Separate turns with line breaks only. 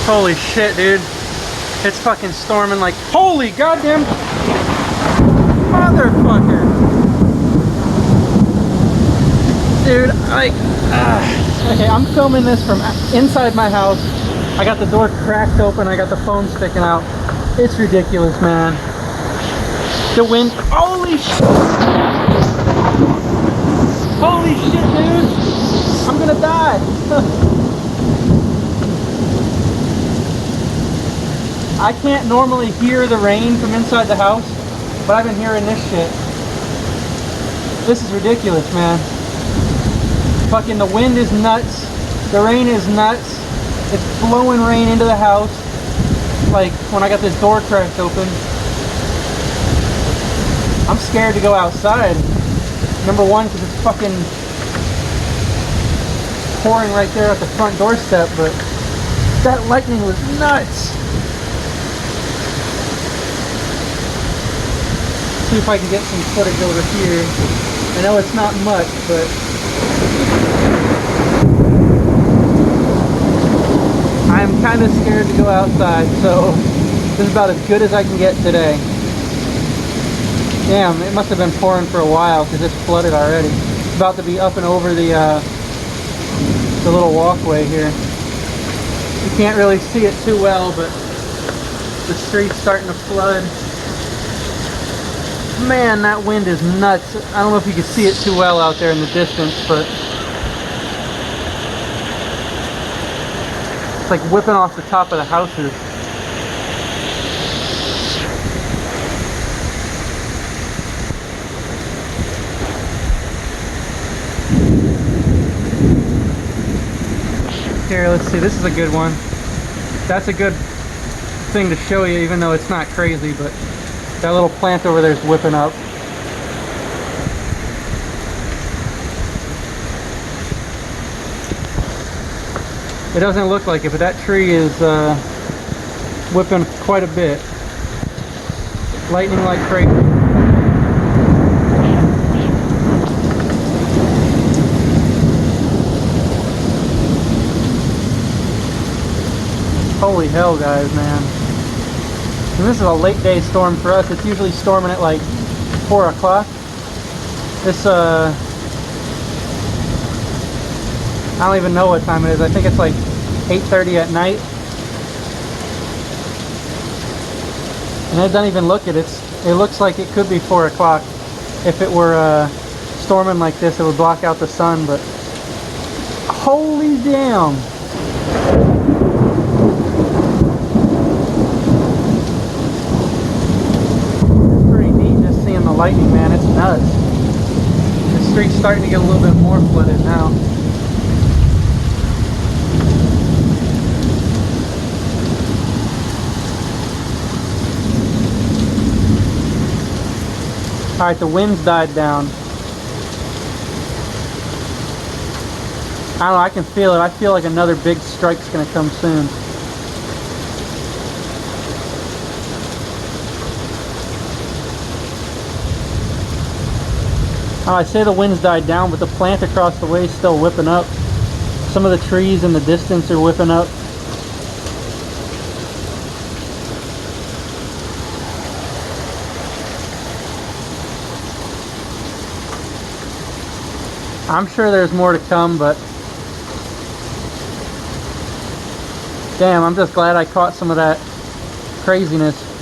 Holy shit, dude. It's fucking storming like, holy goddamn motherfucker. Dude, like, okay, I'm filming this from inside my house. I got the door cracked open. I got the phone sticking out. It's ridiculous, man. The wind, holy shit. Holy shit, dude. I'm gonna die. I can't normally hear the rain from inside the house, but I've been hearing this shit. This is ridiculous, man. Fucking the wind is nuts. The rain is nuts. It's blowing rain into the house. Like when I got this door cracked open. I'm scared to go outside. Number one, because it's fucking pouring right there at the front doorstep, but that lightning was nuts. See if I can get some footage over here. I know it's not much, but I'm kind of scared to go outside, so this is about as good as I can get today. Damn, it must have been pouring for a while because it's flooded already. It's about to be up and over the little walkway here. You can't really see it too well, but the street's starting to flood. Man, that wind is nuts. I don't know if you can see it too well out there in the distance, but it's like whipping off the top of the houses. Here, let's see, this is a good one. That's a good thing to show you, even though it's not crazy, but that little plant over there is whipping up. It doesn't look like it, but that tree is whipping quite a bit. Lightning like crazy. Holy hell, guys, man. And this is a late day storm for us. It's usually storming at like 4 o'clock. This, I don't even know what time it is. I think it's like 8:30 at night. And it doesn't even look it. It looks like it could be 4 o'clock. If it were storming like this, it would block out the sun, but holy damn. Lightning, man, it's nuts. The street's starting to get a little bit more flooded now. Alright, the wind's died down. I don't know, I can feel it. I feel like another big strike's gonna come soon. I say the wind's died down, but the plant across the way is still whipping up. Some of the trees in the distance are whipping up. I'm sure there's more to come, but damn, I'm just glad I caught some of that craziness.